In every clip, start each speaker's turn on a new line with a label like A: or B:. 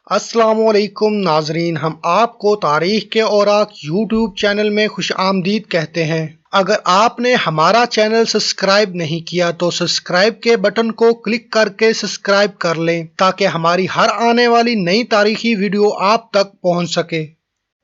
A: السلام علیکم ناظرین، ہم آپ کو تاریخ کے اوراق یوٹیوب چینل میں خوش آمدید کہتے ہیں۔ اگر آپ نے ہمارا چینل سبسکرائب نہیں کیا تو سبسکرائب کے بٹن کو کلک کر کے سبسکرائب کر لیں تاکہ ہماری ہر آنے والی نئی تاریخی ویڈیو آپ تک پہنچ سکے۔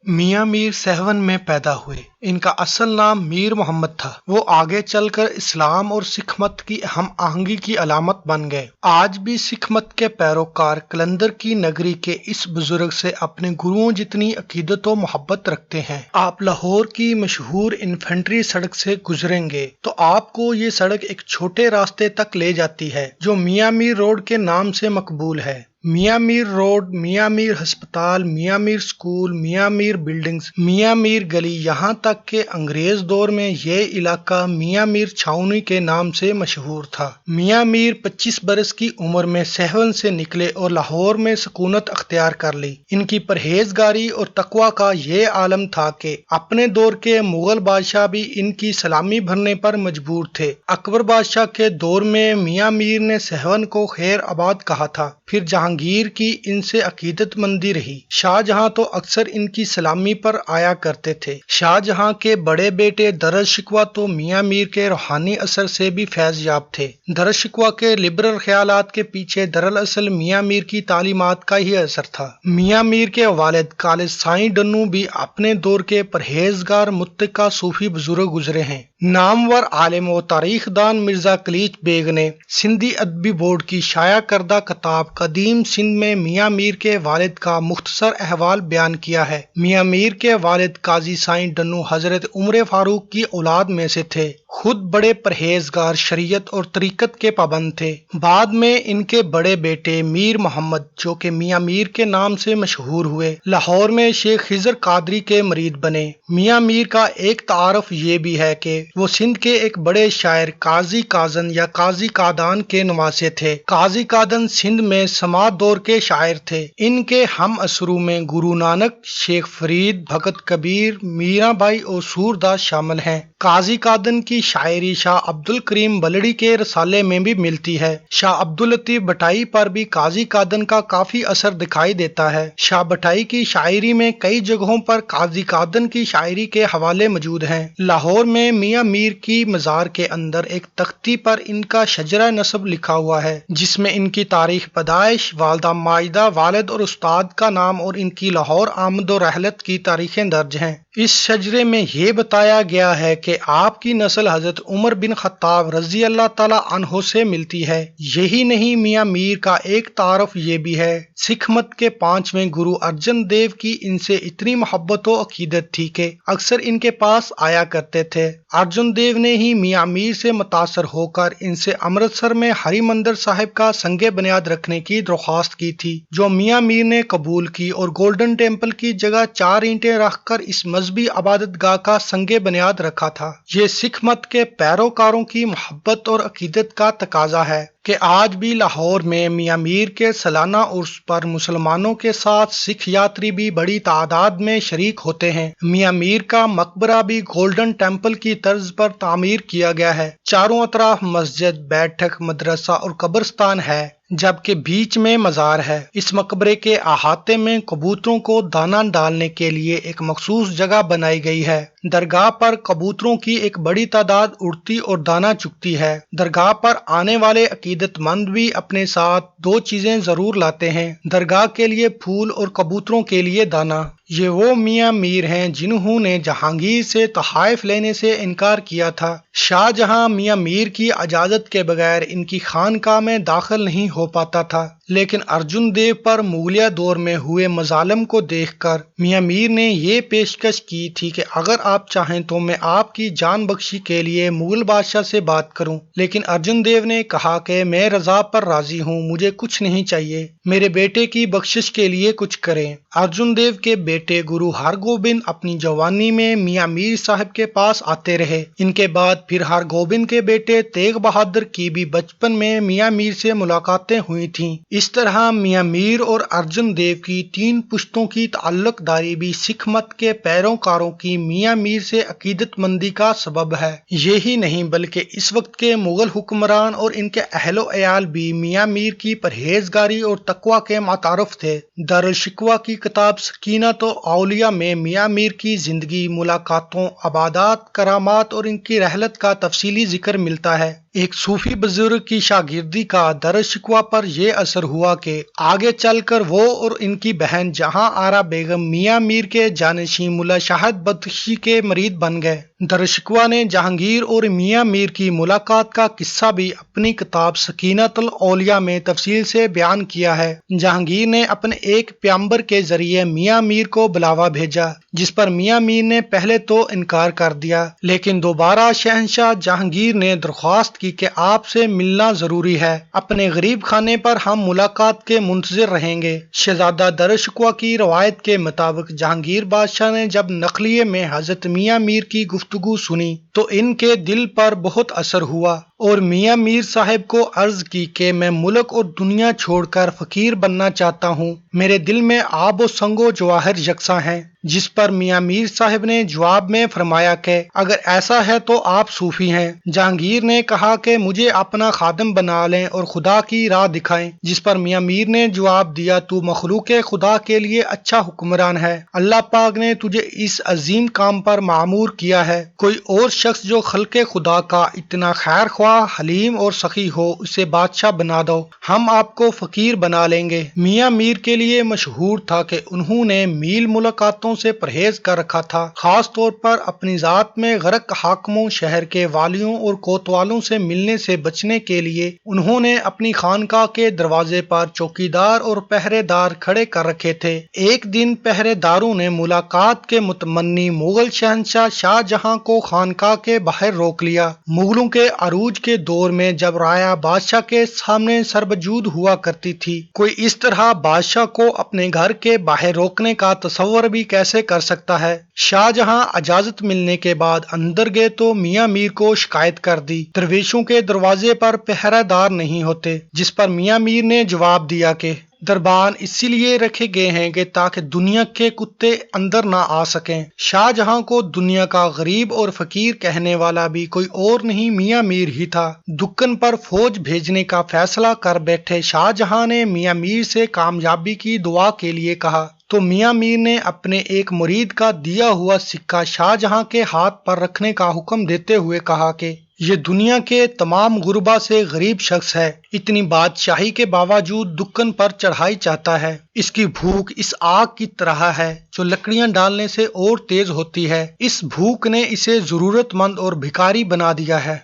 A: میاں میر سیون میں پیدا ہوئے۔ ان کا اصل نام میر محمد تھا۔ وہ آگے چل کر اسلام اور سکھ مت کی ہم آہنگی کی علامت بن گئے۔ آج بھی سکھ مت کے پیروکار قلندر کی نگری کے اس بزرگ سے اپنے گروؤں جتنی عقیدت و محبت رکھتے ہیں۔ آپ لاہور کی مشہور انفینٹری سڑک سے گزریں گے تو آپ کو یہ سڑک ایک چھوٹے راستے تک لے جاتی ہے جو میاں میر روڈ کے نام سے مقبول ہے۔ میاں میر روڈ، میاں میر ہسپتال، میاں میر سکول، میاں میر بلڈنگز، میاں میر گلی، یہاں تک کہ انگریز دور میں یہ علاقہ میاں میر چھاؤنی کے نام سے مشہور تھا۔ میاں میر 25 برس کی عمر میں سیون سے نکلے اور لاہور میں سکونت اختیار کر لی۔ ان کی پرہیزگاری اور تقوی کا یہ عالم تھا کہ اپنے دور کے مغل بادشاہ بھی ان کی سلامی بھرنے پر مجبور تھے۔ اکبر بادشاہ کے دور میں میاں میر نے سیون کو خیر آباد کہا تھا، پھر جہانگیر کی ان سے عقیدت مندی رہی۔ شاہ جہاں تو اکثر ان کی سلامی پر آیا کرتے تھے۔ شاہ جہاں کے بڑے بیٹے درشکوا تو میاں میر کے روحانی اثر سے بھی فیض یاب تھے۔ درشکوا کے لبرل خیالات کے پیچھے دراصل میاں میر کی تعلیمات کا ہی اثر تھا۔ میاں میر کے والد خالد سائیں ڈنو بھی اپنے دور کے پرہیزگار متقی صوفی بزرگ گزرے ہیں۔ نامور عالم و تاریخ دان مرزا کلیچ بیگ نے سندھی ادبی بورڈ کی شائع کردہ کتاب قدیم سندھ میں میاں میر کے والد کا مختصر احوال بیان کیا ہے۔ میاں میر کے والد قاضی سائیں ڈنو حضرت عمر فاروق کی اولاد میں سے تھے۔ خود بڑے پرہیزگار، شریعت اور طریقت کے پابند تھے۔ بعد میں ان کے بڑے بیٹے میر محمد جو کہ میاں میر کے نام سے مشہور ہوئے، لاہور میں شیخ خضر قادری کے مرید بنے۔ میاں میر کا ایک تعارف یہ بھی ہے کہ وہ سندھ کے ایک بڑے شاعر قاضی کازن یا قاضی قادان کے نواسے تھے۔ قاضی قادن سندھ میں سماعت دور کے شاعر تھے۔ ان کے ہم عصروں میں گرو نانک، شیخ فرید، بھگت کبیر، میراں بائی اور سور داس شامل ہیں۔ قاضی قادن کی شاعری شاہ عبد الکریم بلڑی کے رسالے میں بھی ملتی ہے۔ شاہ عبد اللطیف بھٹائی پر بھی قاضی قادن کا کافی اثر دکھائی دیتا ہے۔ شاہ بھٹائی کی شاعری میں کئی جگہوں پر قاضی قادن کی شاعری کے حوالے موجود ہیں۔ لاہور میں میاں میر کی مزار کے اندر ایک تختی پر ان کا شجرہ نسب لکھا ہوا ہے جس میں ان کی تاریخ پیدائش، والدہ ماجدہ، والد اور استاد کا نام اور ان کی لاہور آمد و رحلت کی تاریخیں درج ہیں۔ اس شجرے میں یہ بتایا گیا ہے کہ آپ کی نسل حضرت عمر بن خطاب رضی اللہ تعالی عنہ سے ملتی ہے۔ یہی نہیں، میاں میر کا ایک تعارف یہ بھی ہے، سکھ مت کے 5ویں گرو ارجن دیو کی ان سے اتنی محبت و عقیدت تھی کہ اکثر ان کے پاس آیا کرتے تھے۔ ارجن دیو نے ہی میاں میر سے متاثر ہو کر ان سے امرتسر میں ہری مندر صاحب کا سنگ بنیاد رکھنے کی درخواست کی تھی جو میاں میر نے قبول کی اور گولڈن ٹیمپل کی جگہ 4 اینٹیں رکھ کر اس مذہبی عبادت گاہ کا سنگ بنیاد رکھا تھا۔ یہ سکھ مت کے پیروکاروں کی محبت اور عقیدت کا تقاضا ہے کہ آج بھی لاہور میں میاں میر کے سالانہ عرس پر مسلمانوں کے ساتھ سکھ یاتری بھی بڑی تعداد میں شریک ہوتے ہیں۔ میاں میر کا مقبرہ بھی گولڈن ٹیمپل کی طرز پر تعمیر کیا گیا ہے۔ چاروں اطراف مسجد، بیٹھک، مدرسہ اور قبرستان ہے جبکہ بیچ میں مزار ہے۔ اس مقبرے کے احاطے میں کبوتروں کو دانہ ڈالنے کے لیے ایک مخصوص جگہ بنائی گئی ہے۔ درگاہ پر کبوتروں کی ایک بڑی تعداد اڑتی اور دانہ چگتی ہے۔ درگاہ پر آنے والے عقیدت مند بھی اپنے ساتھ 2 چیزیں ضرور لاتے ہیں، درگاہ کے لیے پھول اور کبوتروں کے لیے دانہ۔ یہ وہ میاں میر ہیں جنہوں نے جہانگیر سے تحائف لینے سے انکار کیا تھا۔ شاہ جہاں میاں میر کی اجازت کے بغیر ان کی خانقاہ میں داخل نہیں ہو پاتا تھا، لیکن ارجن دیو پر مغلیہ دور میں ہوئے مظالم کو دیکھ کر میاں میر نے یہ پیشکش کی تھی کہ اگر آپ چاہیں تو میں آپ کی جان بخشی کے لیے مغل بادشاہ سے بات کروں، لیکن ارجن دیو نے کہا کہ میں رضا پر راضی ہوں، مجھے کچھ نہیں چاہیے، میرے بیٹے کی بخشش کے لیے کچھ کریں۔ ارجن دیو کے بیٹے گرو ہرگوبند اپنی جوانی میں میاں میر صاحب کے پاس آتے رہے۔ ان کے بعد پھر ہرگوبند کے بیٹے تیغ بہادر کی بھی بچپن میں میاں میر سے ملاقاتیں ہوئی تھیں۔ اس طرح میاں میر اور ارجن دیو کی 3 پشتوں کی تعلق داری بھی سکھ مت کے پیروکاروں کی میاں میر سے عقیدت مندی کا سبب ہے۔ یہی نہیں بلکہ اس وقت کے مغل حکمران اور ان کے اہل اہل و عیال بھی میاں میر کی پرہیزگاری اور تقوی کے متعارف تھے۔ دارالشکوہ کی کتاب سکینۃ الاولیاء میں میاں میر کی زندگی، ملاقاتوں، عبادات، کرامات اور ان کی رحلت کا تفصیلی ذکر ملتا ہے۔ ایک صوفی بزرگ کی شاگردی کا دارالشکوہ پر یہ اثر ہوا کہ آگے چل کر وہ اور ان کی بہن جہاں آرا بیگم میاں میر کے جانشین ملا شاہد بخشی کے مرید بن گئے۔ دارالشکوہ نے جہانگیر اور میاں میر کی ملاقات کا قصہ بھی اپنی کتاب سکینۃ الاولیاء میں تفصیل سے بیان کیا ہے۔ جہانگیر نے اپنے ایک پیغمبر کے ذریعے میاں میر کو بلاوا بھیجا، جس پر میاں میر نے پہلے تو انکار کر دیا، لیکن دوبارہ شہنشاہ جہانگیر نے درخواست کی کہ آپ سے ملنا ضروری ہے، اپنے غریب خانے پر ہم ملاقات کے منتظر رہیں گے۔ شہزادہ دارالشکوہ کی روایت کے مطابق جہانگیر بادشاہ نے جب نخلیے میں حضرت میاں میر کی گفتگو سنی تو ان کے دل پر بہت اثر ہوا اور میاں میر صاحب کو عرض کی کہ میں ملک اور دنیا چھوڑ کر فقیر بننا چاہتا ہوں، میرے دل میں آب و سنگ و جواہر یکساں ہیں۔ جس پر میاں میر صاحب نے جواب میں فرمایا کہ اگر ایسا ہے تو آپ صوفی ہیں۔ جہانگیر نے کہا کہ مجھے اپنا خادم بنا لیں اور خدا کی راہ دکھائیں، جس پر میاں میر نے جواب دیا تو مخلوق خدا کے لیے اچھا حکمران ہے، اللہ پاک نے تجھے اس عظیم کام پر معمور کیا ہے، کوئی اور شخص جو خلق خدا کا اتنا خیر خواہ، حلیم اور سخی ہو اسے بادشاہ بنا دو، ہم آپ کو فقیر بنا لیں گے۔ میاں میر کے لیے مشہور تھا کہ انہوں نے میل ملاقاتوں سے پرہیز کر رکھا تھا، خاص طور پر اپنی ذات میں غرق حاکموں، شہر کے والیوں اور کوتوالوں سے ملنے سے بچنے کے لیے انہوں نے اپنی خانقاہ کے دروازے پر چوکیدار اور پہرے دار کھڑے کر رکھے تھے۔ ایک دن پہرے داروں نے ملاقات کے متمنی مغل شہنشاہ شاہ جہاں کو خانقاہ کے باہر روک لیا۔ مغلوں کے عروج کے دور میں جب رایا بادشاہ کے سامنے سربجود ہوا کرتی تھی، کوئی اس طرح بادشاہ کو اپنے گھر کے باہر روکنے کا تصور بھی کیسے کر سکتا ہے؟ شاہ جہاں اجازت ملنے کے بعد اندر گئے تو میاں میر کو شکایت کر دی، درویشوں کے دروازے پر پہرہ دار نہیں ہوتے، جس پر میاں میر نے جواب دیا کہ دربان اسی لیے رکھے گئے ہیں کہ تاکہ دنیا کے کتے اندر نہ آ سکیں۔ شاہ جہاں کو دنیا کا غریب اور فقیر کہنے والا بھی کوئی اور نہیں میاں میر ہی تھا۔ دکن پر فوج بھیجنے کا فیصلہ کر بیٹھے شاہ جہاں نے میاں میر سے کامیابی کی دعا کے لیے کہا تو میاں میر نے اپنے ایک مرید کا دیا ہوا سکہ شاہ جہاں کے ہاتھ پر رکھنے کا حکم دیتے ہوئے کہا کہ یہ دنیا کے تمام غربا سے غریب شخص ہے، اتنی بادشاہی کے باوجود دکن پر چڑھائی چاہتا ہے، اس کی بھوک اس آگ کی طرح ہے جو لکڑیاں ڈالنے سے اور تیز ہوتی ہے، اس بھوک نے اسے ضرورت مند اور بھکاری بنا دیا ہے۔